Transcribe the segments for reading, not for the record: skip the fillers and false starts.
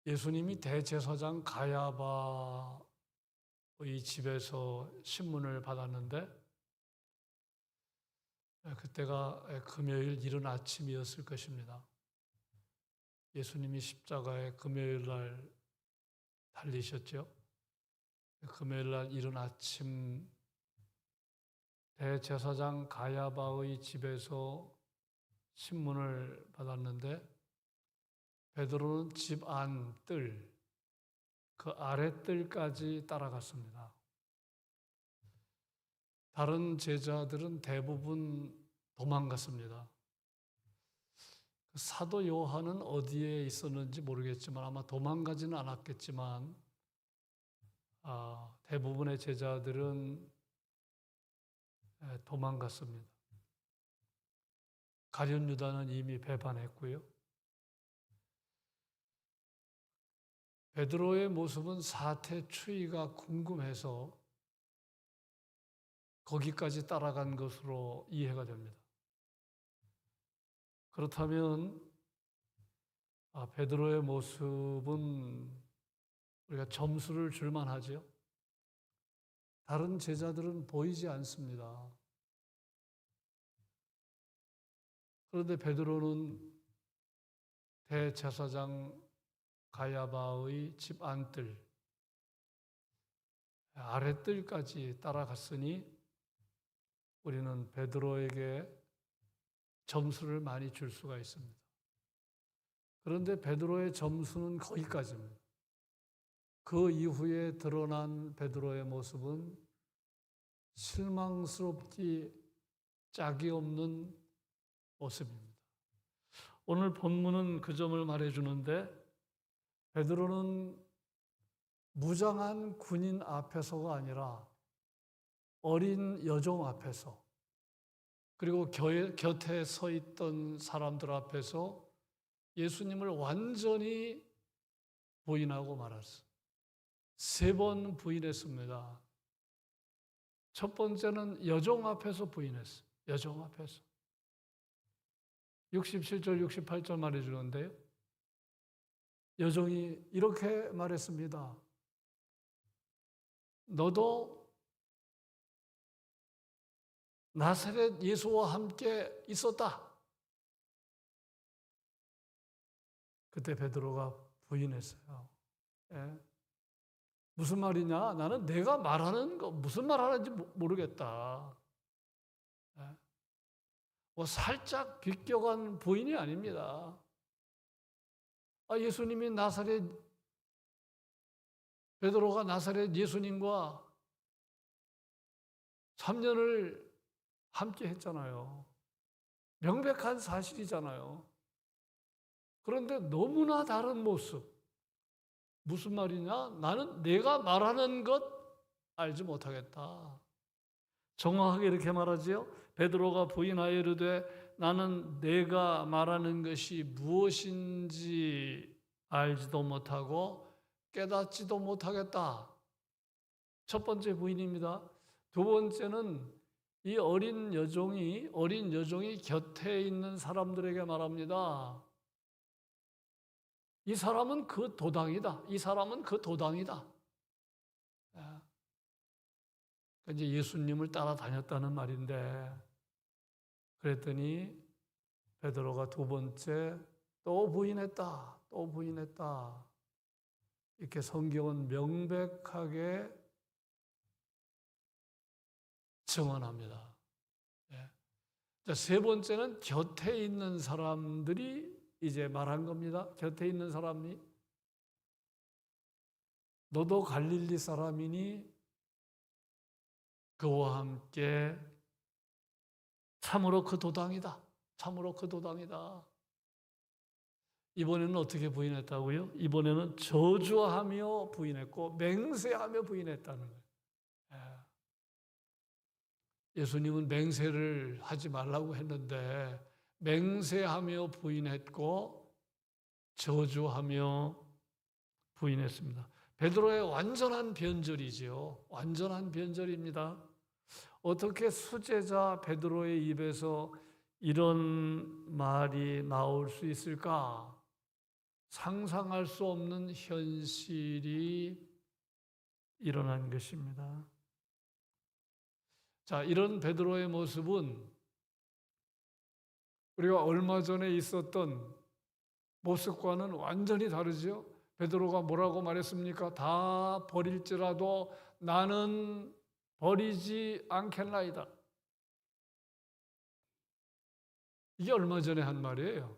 예수님이 대제사장 가야바의 집에서 신문을 받았는데 그때가 금요일 이른 아침이었을 것입니다. 예수님이 십자가에 금요일 날 달리셨죠. 금요일 날 이른 아침 대제사장 가야바의 집에서 신문을 받았는데 베드로는 집 안 뜰, 그 아래 뜰까지 따라갔습니다. 다른 제자들은 대부분 도망갔습니다. 사도 요한은 어디에 있었는지 모르겠지만 아마 도망가지는 않았겠지만 대부분의 제자들은 도망갔습니다. 가룟 유다는 이미 배반했고요. 베드로의 모습은 사태 추이가 궁금해서 거기까지 따라간 것으로 이해가 됩니다. 그렇다면 베드로의 모습은 우리가 점수를 줄 만하죠. 다른 제자들은 보이지 않습니다. 그런데 베드로는 대제사장 가야바의 집 안뜰, 아랫뜰까지 따라갔으니 우리는 베드로에게 점수를 많이 줄 수가 있습니다. 그런데 베드로의 점수는 거기까지입니다. 그 이후에 드러난 베드로의 모습은 실망스럽기 짝이 없는 모습입니다. 오늘 본문은 그 점을 말해주는데 베드로는 무장한 군인 앞에서가 아니라 어린 여종 앞에서 그리고 곁에 서 있던 사람들 앞에서 예수님을 완전히 부인하고 말았어요. 3번 부인했습니다. 첫 번째는 여종 앞에서 부인했어요. 여종 앞에서. 67절, 68절 말해주는데요. 여종이 이렇게 말했습니다. 너도 나사렛 예수와 함께 있었다. 그때 베드로가 부인했어요. 예? 무슨 말이냐? 나는 내가 말하는 거 무슨 말 하는지 모르겠다. 예? 살짝 비껴간 부인이 아닙니다. 예수님이 베드로가 나사렛 예수님과 3년을 함께 했잖아요. 명백한 사실이잖아요. 그런데 너무나 다른 모습. 무슨 말이냐? 나는 내가 말하는 것 알지 못하겠다. 정확하게 이렇게 말하지요. 베드로가 부인하여 이르되 나는 내가 말하는 것이 무엇인지 알지도 못하고 깨닫지도 못하겠다. 첫 번째 부인입니다. 두 번째는 이 어린 여종이 곁에 있는 사람들에게 말합니다. 이 사람은 그 도당이다. 이 사람은 그 도당이다. 이제 예수님을 따라다녔다는 말인데 그랬더니 베드로가 두 번째 또 부인했다. 또 부인했다. 이렇게 성경은 명백하게 증언합니다. 자, 세 번째는 곁에 있는 사람들이 이제 말한 겁니다. 곁에 있는 사람이 너도 갈릴리 사람이니 그와 함께 참으로 그 도당이다. 참으로 그 도당이다. 이번에는 어떻게 부인했다고요? 이번에는 저주하며 부인했고 맹세하며 부인했다는 거예요. 예수님은 맹세를 하지 말라고 했는데 맹세하며 부인했고 저주하며 부인했습니다. 베드로의 완전한 변절이지요. 완전한 변절입니다. 어떻게 수제자 베드로의 입에서 이런 말이 나올 수 있을까? 상상할 수 없는 현실이 일어난 것입니다. 자, 이런 베드로의 모습은 우리가 얼마 전에 있었던 모습과는 완전히 다르죠. 베드로가 뭐라고 말했습니까? 다 버릴지라도 나는 버리지 않겠나이다. 이게 얼마 전에 한 말이에요.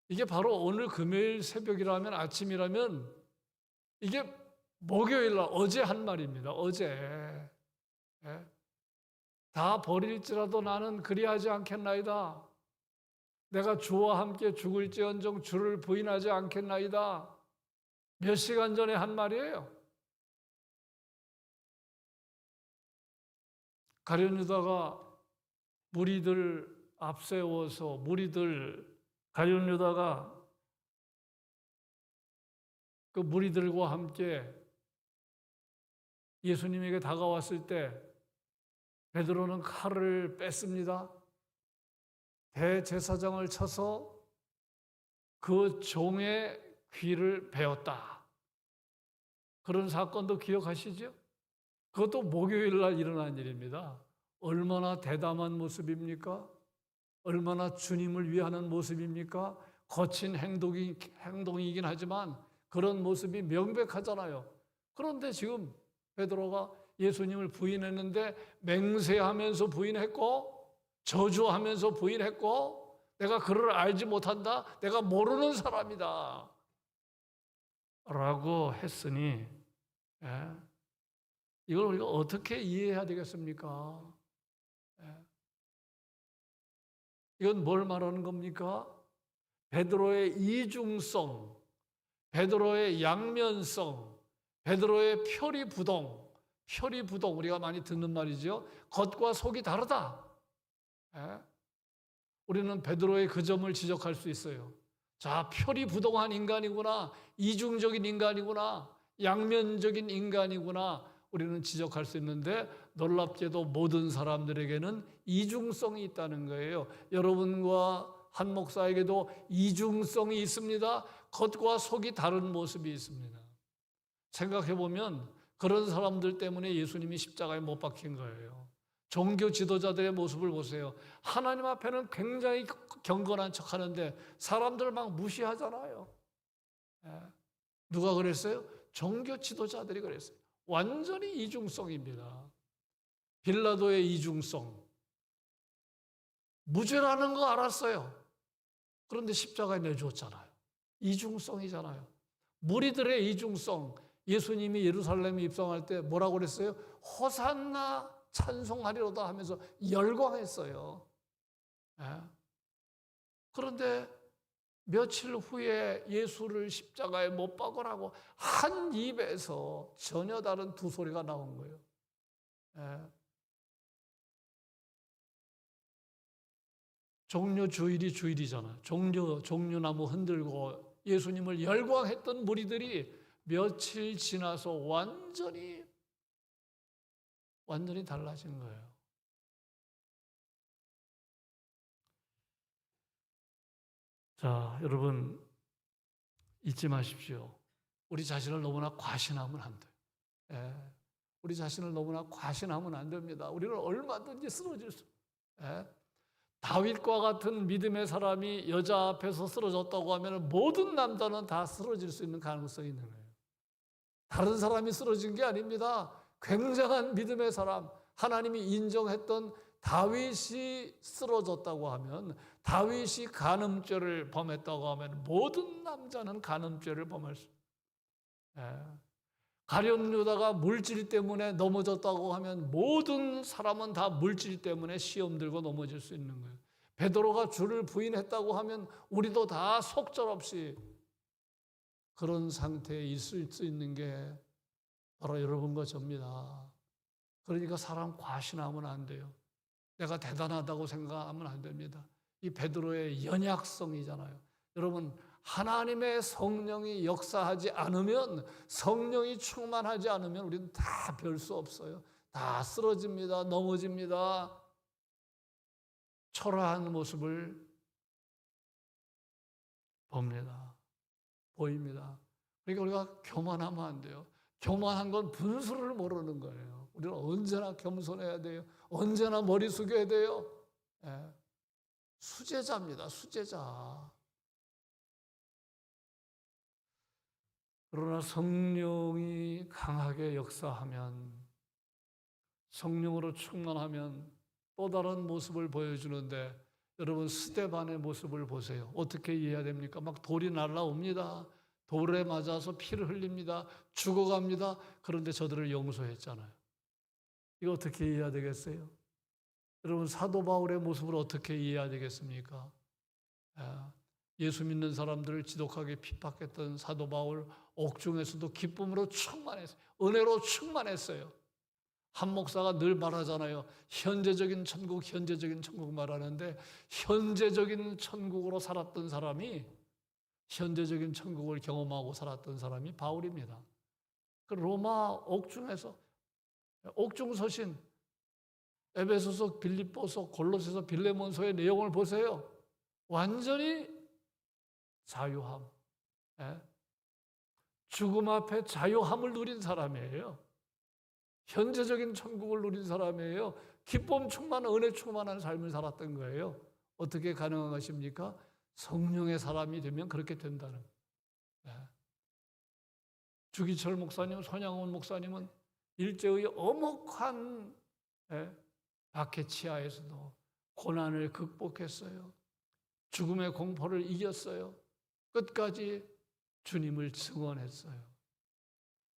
이게 바로 오늘 금요일 새벽이라면, 아침이라면, 이게 목요일 날 어제 한 말입니다. 어제. 예? 다 버릴지라도 나는 그리하지 않겠나이다. 내가 주와 함께 죽을지언정 주를 부인하지 않겠나이다. 몇 시간 전에 한 말이에요. 가룟 유다가 무리들 앞세워서 가룟 유다가 그 무리들과 함께 예수님에게 다가왔을 때 베드로는 칼을 뺐습니다. 대제사장을 쳐서 그 종의 귀를 베었다. 그런 사건도 기억하시죠? 그것도 목요일 날 일어난 일입니다. 얼마나 대담한 모습입니까? 얼마나 주님을 위하는 모습입니까? 거친 행동이긴 하지만 그런 모습이 명백하잖아요. 그런데 지금 베드로가 예수님을 부인했는데 맹세하면서 부인했고 저주하면서 부인했고 내가 그를 알지 못한다. 내가 모르는 사람이다. 라고 했으니 이걸 우리가 어떻게 이해해야 되겠습니까? 이건 뭘 말하는 겁니까? 베드로의 이중성, 베드로의 양면성, 베드로의 표리부동 우리가 많이 듣는 말이죠. 겉과 속이 다르다. 우리는 베드로의 그 점을 지적할 수 있어요. 자, 표리부동한 인간이구나, 이중적인 인간이구나, 양면적인 인간이구나 우리는 지적할 수 있는데 놀랍게도 모든 사람들에게는 이중성이 있다는 거예요. 여러분과 한 목사에게도 이중성이 있습니다. 겉과 속이 다른 모습이 있습니다. 생각해보면 그런 사람들 때문에 예수님이 십자가에 못 박힌 거예요. 종교 지도자들의 모습을 보세요. 하나님 앞에는 굉장히 경건한 척하는데 사람들 막 무시하잖아요. 누가 그랬어요? 종교 지도자들이 그랬어요. 완전히 이중성입니다. 빌라도의 이중성. 무죄라는 거 알았어요. 그런데 십자가에 내주었잖아요. 이중성이잖아요. 무리들의 이중성. 예수님이 예루살렘에 입성할 때 뭐라고 그랬어요? 호산나 찬송하리로다 하면서 열광했어요. 그런데 며칠 후에 예수를 십자가에 못 박으라고 한 입에서 전혀 다른 두 소리가 나온 거예요. 종려 주일이 주일이잖아요. 종려나무 흔들고 예수님을 열광했던 무리들이 며칠 지나서 완전히 달라진 거예요. 자, 여러분 잊지 마십시오. 우리 자신을 너무나 과신하면 안 돼요. 우리 자신을 너무나 과신하면 안 됩니다. 우리는 얼마든지 쓰러질 수. 다윗과 같은 믿음의 사람이 여자 앞에서 쓰러졌다고 하면 모든 남자는 다 쓰러질 수 있는 가능성이 있는 거예요. 다른 사람이 쓰러진 게 아닙니다. 굉장한 믿음의 사람, 하나님이 인정했던 다윗이 쓰러졌다고 하면, 다윗이 간음죄를 범했다고 하면 모든 남자는 간음죄를 범할 수 있어요. 가룟 유다가 물질 때문에 넘어졌다고 하면 모든 사람은 다 물질 때문에 시험 들고 넘어질 수 있는 거예요. 베드로가 주를 부인했다고 하면 우리도 다 속절없이 그런 상태에 있을 수 있는 게 바로 여러분과 저입니다. 그러니까 사람 과신하면 안 돼요. 내가 대단하다고 생각하면 안 됩니다. 이 베드로의 연약성이잖아요. 여러분, 하나님의 성령이 역사하지 않으면, 성령이 충만하지 않으면 우리는 다 별 수 없어요. 다 쓰러집니다. 넘어집니다. 초라한 모습을 봅니다. 보입니다. 그러니까 우리가 교만하면 안 돼요. 교만한 건 분수를 모르는 거예요. 우리는 언제나 겸손해야 돼요. 언제나 머리 숙여야 돼요. 예. 수제자입니다. 수제자. 그러나 성령이 강하게 역사하면, 성령으로 충만하면 또 다른 모습을 보여주는데, 여러분 스데반의 모습을 보세요. 어떻게 이해해야 됩니까? 막 돌이 날라옵니다. 돌에 맞아서 피를 흘립니다. 죽어갑니다. 그런데 저들을 용서했잖아요. 이거 어떻게 이해해야 되겠어요? 여러분 사도 바울의 모습을 어떻게 이해해야 되겠습니까? 예수 믿는 사람들을 지독하게 핍박했던 사도 바울, 옥중에서도 기쁨으로 충만했어요. 은혜로 충만했어요. 한 목사가 늘 말하잖아요. 현재적인 천국, 현재적인 천국 말하는데, 현재적인 천국으로 살았던 사람이, 현재적인 천국을 경험하고 살았던 사람이 바울입니다. 그 로마 옥중에서, 옥중 서신, 에베소서, 빌립보서, 골로새서, 빌레몬서의 내용을 보세요. 완전히 자유함, 죽음 앞에 자유함을 누린 사람이에요. 현재적인 천국을 누린 사람이에요. 기쁨 충만한, 은혜 충만한 삶을 살았던 거예요. 어떻게 가능한 것입니까? 성령의 사람이 되면 그렇게 된다는 거예요. 주기철 목사님, 손양원 목사님은 일제의 엄혹한 박해치하에서도 고난을 극복했어요. 죽음의 공포를 이겼어요. 끝까지 주님을 증언했어요.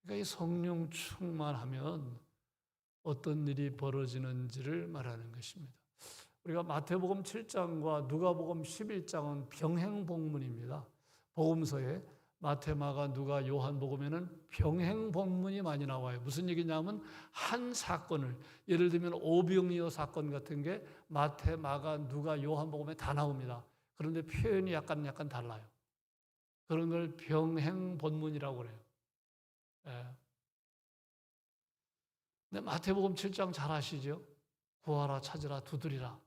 그러니까 이 성령 충만하면 어떤 일이 벌어지는지를 말하는 것입니다. 우리가 마태복음 7장과 누가복음 11장은 병행본문입니다. 복음서에 마태, 마가, 누가, 요한복음에는 병행본문이 많이 나와요. 무슨 얘기냐면 한 사건을, 예를 들면 오병이어 사건 같은 게 마태, 마가, 누가, 요한복음에 다 나옵니다. 그런데 표현이 약간 달라요. 그런 걸 병행본문이라고 그래요. 근데 마태복음 7장 잘 아시죠? 구하라, 찾으라, 두드리라.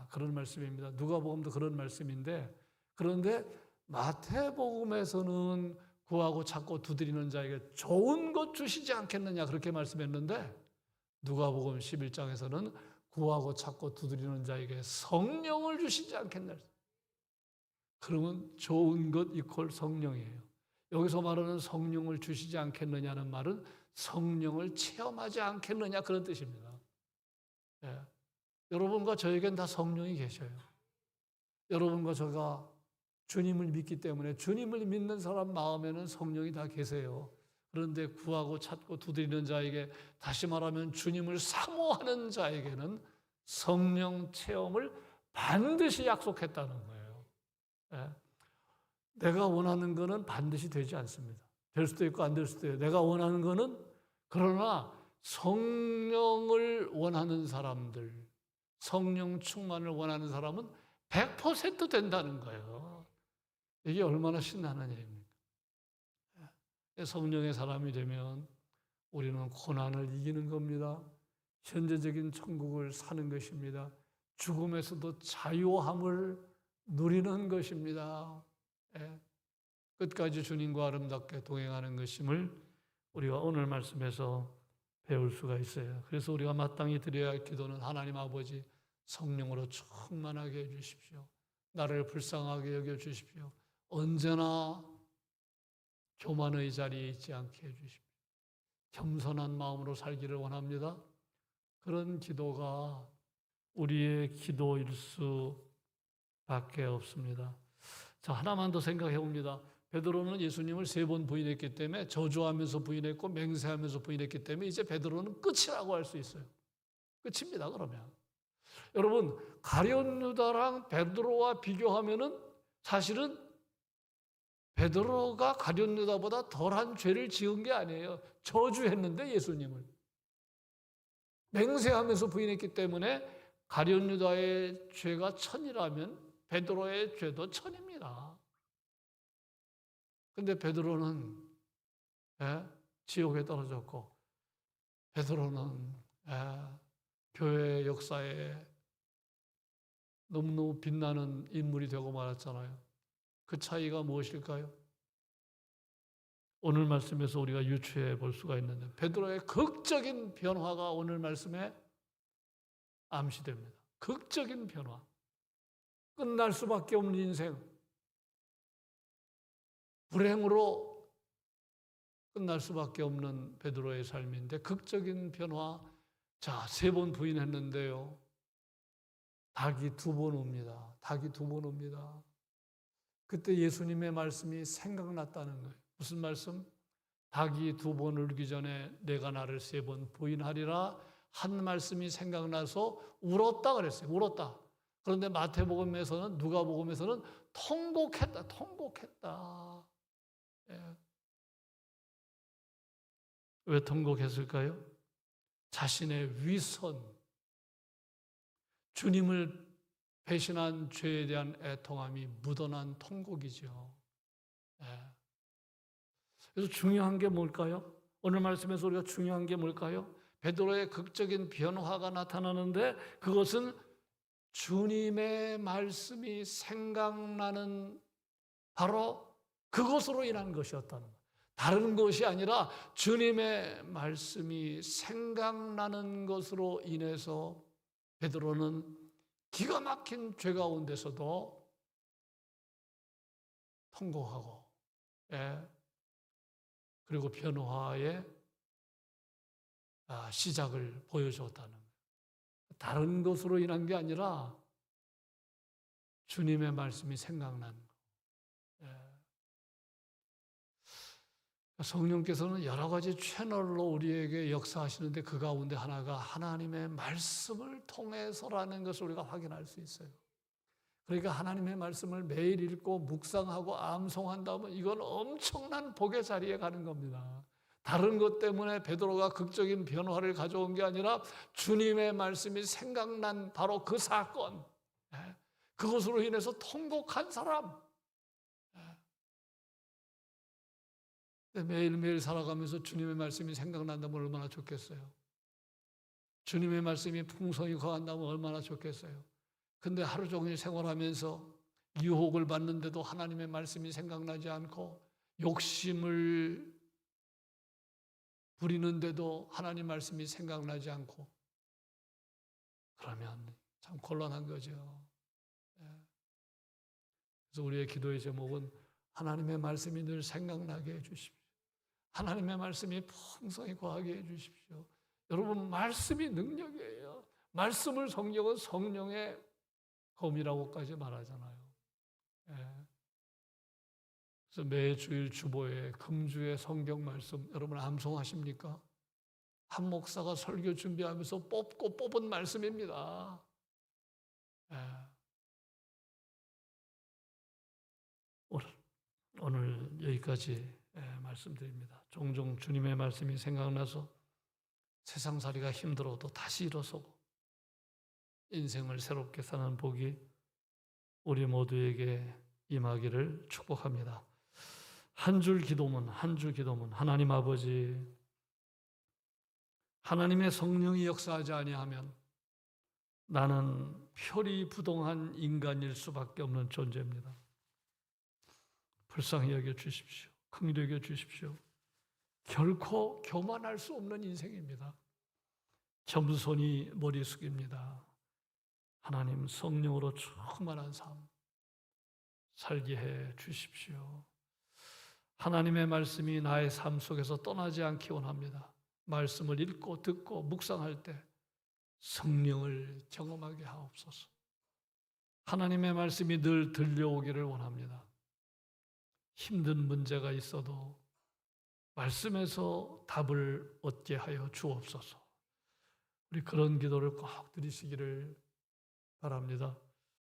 그런 말씀입니다. 누가복음도 그런 말씀인데, 그런데 마태복음에서는 구하고 찾고 두드리는 자에게 좋은 것 주시지 않겠느냐 그렇게 말씀했는데, 누가복음 11장에서는 구하고 찾고 두드리는 자에게 성령을 주시지 않겠느냐. 그러면 좋은 것 이퀄 성령이에요. 여기서 말하는 성령을 주시지 않겠느냐는 말은 성령을 체험하지 않겠느냐 그런 뜻입니다. 여러분과 저에겐 다 성령이 계셔요. 여러분과 제가 주님을 믿기 때문에 주님을 믿는 사람 마음에는 성령이 다 계세요. 그런데 구하고 찾고 두드리는 자에게, 다시 말하면 주님을 사모하는 자에게는 성령 체험을 반드시 약속했다는 거예요. 내가 원하는 거는 반드시 되지 않습니다. 될 수도 있고 안 될 수도 있어요. 내가 원하는 거는, 그러나 성령을 원하는 사람들, 성령 충만을 원하는 사람은 100% 된다는 거예요. 이게 얼마나 신나는 일입니까? 성령의 사람이 되면 우리는 고난을 이기는 겁니다. 현재적인 천국을 사는 것입니다. 죽음에서도 자유함을 누리는 것입니다. 끝까지 주님과 아름답게 동행하는 것임을 우리가 오늘 말씀에서 배울 수가 있어요. 그래서 우리가 마땅히 드려야 할 기도는, 하나님 아버지, 성령으로 충만하게 해주십시오. 나를 불쌍하게 여겨주십시오. 언제나 교만의 자리에 있지 않게 해주십시오. 겸손한 마음으로 살기를 원합니다. 그런 기도가 우리의 기도일 수밖에 없습니다. 자, 하나만 더 생각해 봅니다. 베드로는 예수님을 3번 부인했기 때문에, 저주하면서 부인했고 맹세하면서 부인했기 때문에 이제 베드로는 끝이라고 할 수 있어요. 끝입니다. 그러면 여러분, 가룟 유다랑 베드로와 비교하면은 사실은 베드로가 가룟 유다보다 덜한 죄를 지은 게 아니에요. 저주했는데 예수님을 맹세하면서 부인했기 때문에 가룟 유다의 죄가 1000이라면 베드로의 죄도 1000입니다. 근데 베드로는 지옥에 떨어졌고, 베드로는 교회 역사에 너무너무 빛나는 인물이 되고 말았잖아요. 그 차이가 무엇일까요? 오늘 말씀에서 우리가 유추해 볼 수가 있는데 베드로의 극적인 변화가 오늘 말씀에 암시됩니다. 극적인 변화. 끝날 수밖에 없는 인생. 불행으로 끝날 수밖에 없는 베드로의 삶인데 극적인 변화. 자, 3번 부인했는데요. 닭이 2번 옵니다. 닭이 2번 옵니다. 그때 예수님의 말씀이 생각났다는 거예요. 무슨 말씀? 닭이 2번 울기 전에 내가 나를 3번 부인하리라 한 말씀이 생각나서 울었다 그랬어요. 울었다. 그런데 마태복음에서는 누가복음에서는 통곡했다. 통곡했다. 예. 왜 통곡했을까요? 자신의 위선, 주님을 배신한 죄에 대한 애통함이 묻어난 통곡이죠. 예. 그래서 중요한 게 뭘까요? 오늘 말씀에서 우리가 중요한 게 뭘까요? 베드로의 극적인 변화가 나타나는데 그것은 주님의 말씀이 생각나는 바로 그것으로 인한 것이었다는 거예요. 다른 것이 아니라 주님의 말씀이 생각나는 것으로 인해서 베드로는 기가 막힌 죄 가운데서도 통곡하고, 예. 그리고 변화의 시작을 보여주었다는 거예요. 다른 것으로 인한 게 아니라 주님의 말씀이 생각난 거예요. 예. 성령께서는 여러 가지 채널로 우리에게 역사하시는데 그 가운데 하나가 하나님의 말씀을 통해서라는 것을 우리가 확인할 수 있어요. 그러니까 하나님의 말씀을 매일 읽고 묵상하고 암송한다면 이건 엄청난 복의 자리에 가는 겁니다. 다른 것 때문에 베드로가 극적인 변화를 가져온 게 아니라 주님의 말씀이 생각난 바로 그 사건, 그것으로 인해서 통곡한 사람. 매일매일 살아가면서 주님의 말씀이 생각난다면 얼마나 좋겠어요. 주님의 말씀이 풍성히 거한다면 얼마나 좋겠어요. 근데 하루 종일 생활하면서 유혹을 받는데도 하나님의 말씀이 생각나지 않고 욕심을 부리는데도 하나님 말씀이 생각나지 않고 그러면 참 곤란한 거죠. 그래서 우리의 기도의 제목은 하나님의 말씀이 늘 생각나게 해주십시오. 하나님의 말씀이 풍성히 거하게 해주십시오. 여러분, 말씀이 능력이에요. 말씀을 성경은 성령의 검이라고까지 말하잖아요. 그래서 매주일 주보에 금주의 성경 말씀 여러분 암송하십니까? 한 목사가 설교 준비하면서 뽑은 말씀입니다. 오늘 여기까지 말씀드립니다. 종종 주님의 말씀이 생각나서 세상살이가 힘들어도 다시 일어서고 인생을 새롭게 사는 복이 우리 모두에게 임하기를 축복합니다. 한 줄 기도문 하나님 아버지, 하나님의 성령이 역사하지 아니하면 나는 표리부동한 인간일 수밖에 없는 존재입니다. 불쌍히 여겨 주십시오. 긍휼히 여겨 주십시오. 결코 교만할 수 없는 인생입니다. 겸손히 머리 숙입니다. 하나님 성령으로 충만한 삶 살게 해 주십시오. 하나님의 말씀이 나의 삶 속에서 떠나지 않기 원합니다. 말씀을 읽고 듣고 묵상할 때 성령을 경험하게 하옵소서. 하나님의 말씀이 늘 들려오기를 원합니다. 힘든 문제가 있어도 말씀에서 답을 얻게 하여 주옵소서. 우리 그런 기도를 꼭 드리시기를 바랍니다.